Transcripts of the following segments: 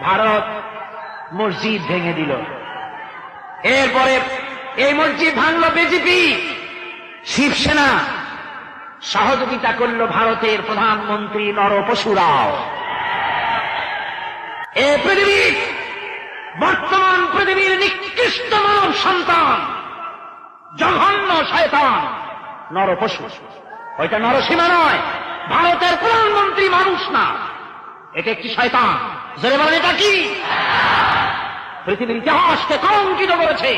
ভারত মসজিদ ভেঙে দিল। এরপরে এই মসজিদ ভাঙল বিজেপি, শিবসেনা সহযোগিতা করল ভারতের প্রধানমন্ত্রী নরপশু রাও। এই পৃথিবীর বর্তমান পৃথিবীর নিকৃষ্ট মানব সন্তান, জঘন্য শয়তান নরপশু। ওইটা নরসীমা নয়, ভারতের প্রধানমন্ত্রী মানুষ না, এটা একটি শয়তান। জোরে বলেন এটা কি? পৃথিবীর ইতিহাসকে কলঙ্কিত করেছে।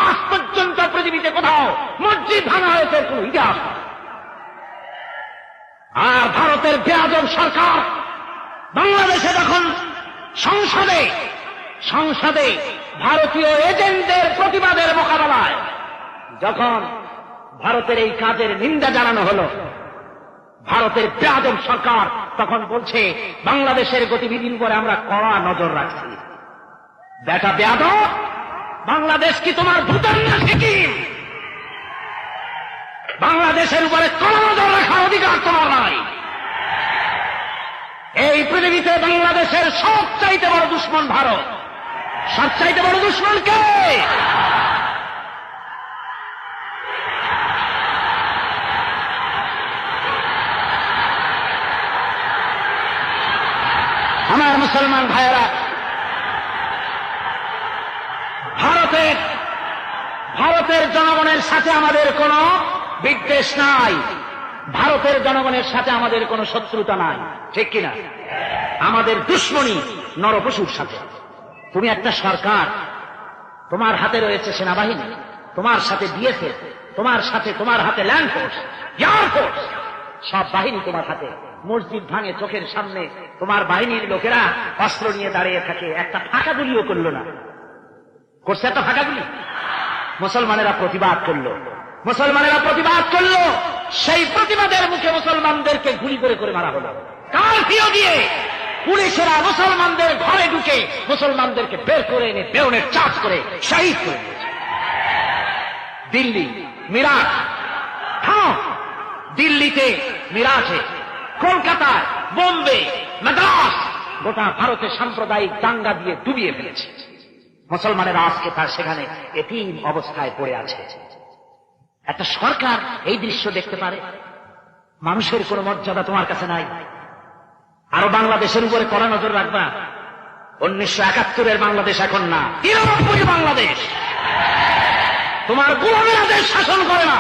আজ পর্যন্ত পৃথিবীতে কোথাও মসজিদ ভাঙা হয়েছে কোন ইতিহাস নেই। আর ভারতের বেয়াদব সরকার বাংলাদেশে যখন সংসদে ভারতীয় এজেন্টদের প্রতিবাদের মোকাবেলায় যখন ভারতের এই কাজের নিন্দা জানানো হলো, ভারতের বেয়াদব সরকার তখন বলছে বাংলাদেশের গতিবিধির উপরে আমরা কড়া নজর রাখছি। বেটা বেয়াদব, বাংলাদেশ কি তোমার ভুটান না সিকিম? বাংলাদেশের উপরে কড়া নজর রাখার অধিকার তোমার নাই। এই পৃথিবীতে বাংলাদেশের সবচাইতে বড় দুশ্মন ভারত। সবচাইতে বড় দুশ্মন কে? আমার মুসলমান ভাইয়েরা, ভারতের জনগণের সাথে আমাদের কোনো বিদ্বেষ নাই, ভারতের জনগণের সাথে আমাদের কোনো শত্রুতা নাই, ঠিক কিনা? আমাদের দুশ্মনী নরপশুর সাথে। তুমি একটা সরকার, তোমার হাতে রয়েছে সেনাবাহিনী, তোমার সাথে বিএসএফ, তোমার হাতে ল্যান্ড ফোর্স, এয়ার ফোর্স, সব বাহিনী তোমার হাতে। মসজিদ ভাঙে চোখের সামনে, তোমার বাহিনীর লোকেরা অস্ত্র নিয়ে দাঁড়িয়ে থাকে, একটা ফাঁকা গুলিও করলো না। করছে একটা ফাঁকা গুলি? মুসলমানেরা প্রতিবাদ করলো, সেই প্রতিবাদের মুখে মুসলমানদেরকে গুলি করে মারা হলো। কারফিউ দিয়ে পুলিশেরা মুসলমানদের ঘরে ঢুকে মুসলমানদেরকে বের করে এনে বেউনের চার্জ করে শহীদ করে দিয়েছে। দিল্লি, মিরাট, দিল্লিতে মিরাটে, কলকাতায়, বোম্বে, মাদ্রাস, গোটা ভারতে সাম্প্রদায়িক দাঙ্গা দিয়ে ডুবিয়ে ফেলেছে। মুসলমানেরা আজকে তার সেখানে এতিম অবস্থায় পড়ে আছে। একটা সরকার এই দৃশ্য দেখতে পারে? মানুষের কোন মর্যাদা তোমার কাছে নাই? আরো বাংলাদেশের উপরে কড়া নজর রাখবা। 1971-এর বাংলাদেশ এখন না, 93 বাংলাদেশ। তোমার গোলামেরা দেশ শাসন করে না,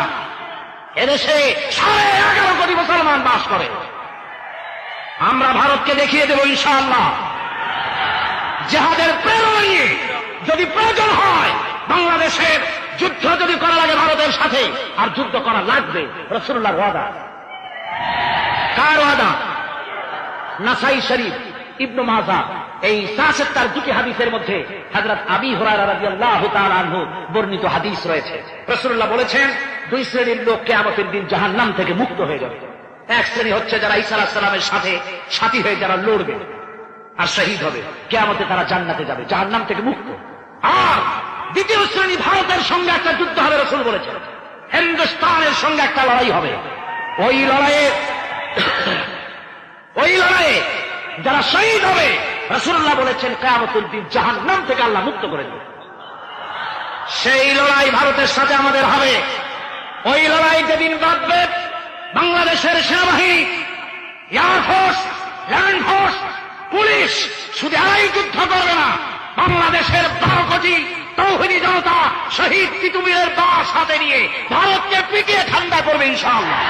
এদেশে 11.5 কোটি মুসলমান বাস করে। আমরা ভারতকে দেখিয়ে দেব ইনশাআল্লাহ, জিহাদের প্রেরণা নিয়ে যদি প্রয়োজন হয় বাংলাদেশের যুদ্ধ যদি করা লাগে ভারতের সাথে, আর যুদ্ধ করা লাগবে। রাসূলুল্লাহর ওয়াদা। কার ওয়াদা? নাসাই শরীফ, ইবনে মাজাহ, এই ৭৭ দুটি হাদিসের মধ্যে হযরত আবী হুরায়রা রাদিয়াল্লাহু তাআলা আনহু বর্ণিত হাদিস রয়েছে। রাসূলুল্লাহ বলেছেন, 2 শ্রেণীর লোক কিয়ামতের দিন জাহান্নাম থেকে মুক্ত হয়ে যাবে। এক শ্রেণী হচ্ছে যারা ঈসা আলাইহিস সালামের সাথে সাথী হয়ে যারা লড়বে আর শহীদ হবে, কিয়ামতে তারা জান্নাতে যাবে, জাহান্নাম থেকে মুক্ত। আর দ্বিতীয় শ্রেণী, ভারতের সঙ্গে একটা যুদ্ধ হবে, রাসূল বলেছেন, হিন্দুস্তানের সঙ্গে একটা লড়াই হবে। ওই লড়াইয়ে যারা শহীদ হবে, রাসূলুল্লাহ বলেছেন কিয়ামতের দিন জাহান্নাম থেকে আল্লাহ মুক্ত করে দেবে। সেই লড়াই ভারতের সাথে আমাদের হবে। ওই লড়াই যেদিন বাঁধবে, বাংলাদেশের সেনাবাহিনী, air force, land force, police শুধু এই যুদ্ধ করবে না, বাংলাদেশের 12 কোটি তৌহিদি জনতা শহীদ তিতুমীরের বাস হাতে নিয়ে ভারতকে পিটিয়ে ঠান্ডা করবে ইনশাআল্লাহ।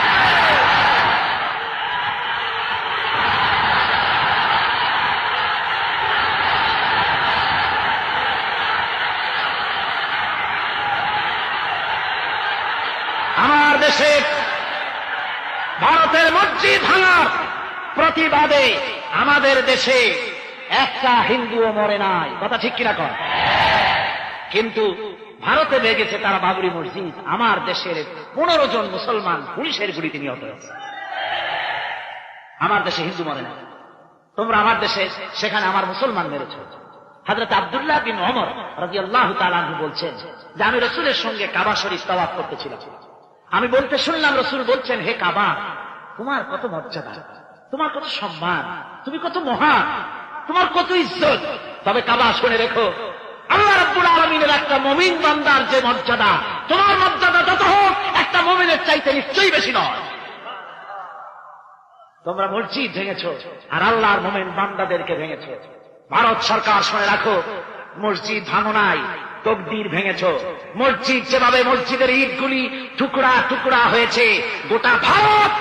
আমার দেশে ভারতের মসজিদ ভাঙার প্রতিবাদে আমাদের দেশে একটা হিন্দুও মরে নাই, কথা ঠিক কিনা কর? কিন্তু ভারতে ভেঙেছে তারা বাবরি মসজিদ। আমার দেশের 15 জন মুসলমান পুলিশের গুলিতে নিহত হয়েছে। আমার দেশে হিন্দু মরে না। তোমরা আমার দেশে সেখানে আমার মুসলমান মেরেছ। হযরত আব্দুল্লাহ বিন ওমর রাদিয়াল্লাহু তাআলা আনহু বলছেন যে আমি রাসূলের সঙ্গে কাবা শরীফ তাওয়াফ করতেছিলাম। আমি বলতে শুনলাম রাসূল বলছেন, হে কাবা, তোমার কত মর্যাদা, তোমার কত সম্মান, তুমি কত মহান। তোমার কত ইজ্জত। তবে কাবা শুনে রেখো, আল্লাহ রাব্বুল আলামিনের একটা মুমিন বান্দার যে মর্যাদা, তোমার মর্যাদা যত হোক একটা মুমিনের চাইতে নিশ্চয়ই বেশি নয়। তোমরা মসজিদ ভেঙেছ আর আল্লাহর মুমিন বান্দাদেরকে ভেঙেছ। ভারত সরকার শুনে রাখো, মসজিদ ভাঙো নাই, তকদির ভেঙেছ। মসজিদ যেভাবে মসজিদের ইটগুলি টুকরা টুকরা হয়েছে, গোটা ভারত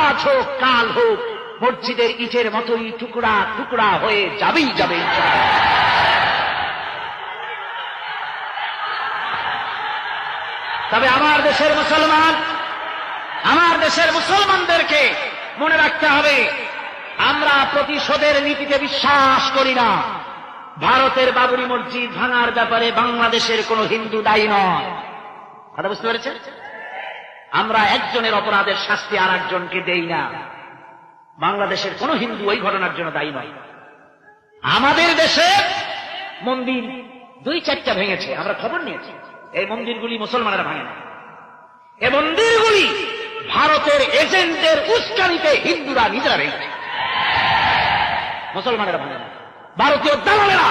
আজ হোক কাল হোক মসজিদের ইটের মতোই টুকরা টুকরা হয়ে যাবেই যাবে। তবে আমার দেশের মুসলমানদেরকে মনে রাখতে হবে, আমরা প্রতিশোধের নীতিতে বিশ্বাস করি না। ভারতের বাবরি মসজিদ ভাঙার ব্যাপারে বাংলাদেশের কোন হিন্দু দায়ী নয়। কথা বুঝতে পেরেছেন? আমরা একজনের অপরাধের শাস্তি আর একজনকে দেই না। বাংলাদেশের কোন হিন্দু ওই ঘটনার জন্য দায়ী নয়। আমাদের দেশে মন্দির 2-4টা ভেঙেছে, আমরা খবর নিয়েছি। এই মন্দিরগুলি মুসলমানেরা ভাঙে না। এই মন্দিরগুলি ভারতের এজেন্টের উস্কানিতে হিন্দুরা নিজেরা ভেঙেছে, মুসলমানেরা ভাঙে না। ভারতীয় দালালেরা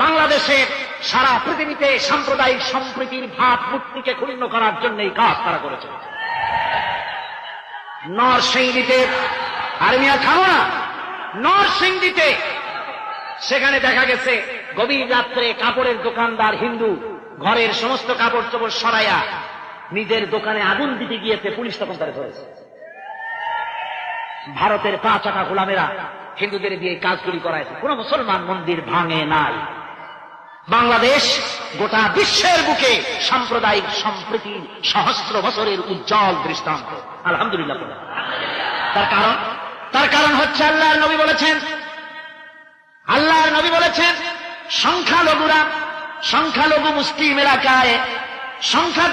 বাংলাদেশের সারা পৃথিবীতে সাম্প্রদায়িক সম্প্রীতির ভাব মূর্তিকে ক্ষুণ্ণ করার জন্য এই কাজ তারা করেছে। নরসিংদীতে, আর্মিয়া খাও না, নরসিংদীতে সেখানে দেখা গেছে গভীর রাত্রে কাপড়ের দোকানদার হিন্দু ঘরের সমস্ত কাপড় চোপড় সরাইয়া নিজের দোকানে আগুন দিতে গিয়েছে, পুলিশ তখন তারা ধরেছে। ভারতের 5 চাকা গোলামেরা হিন্দুদের দিয়ে কাজগুলি করাইছে, কোন মুসলমান মন্দির ভাঙে নাই। বাংলাদেশ গোটা বিশ্বের বুকে সাম্প্রদায়িক সম্প্রীতির সহস্র বছরের উজ্জ্বল দৃষ্টান্ত, আলহামদুলিল্লাহ। তার কারণ হচ্ছে আল্লাহর নবী বলেছেন সংখ্যালঘু মুসলিম এলাকায় সংখ্যা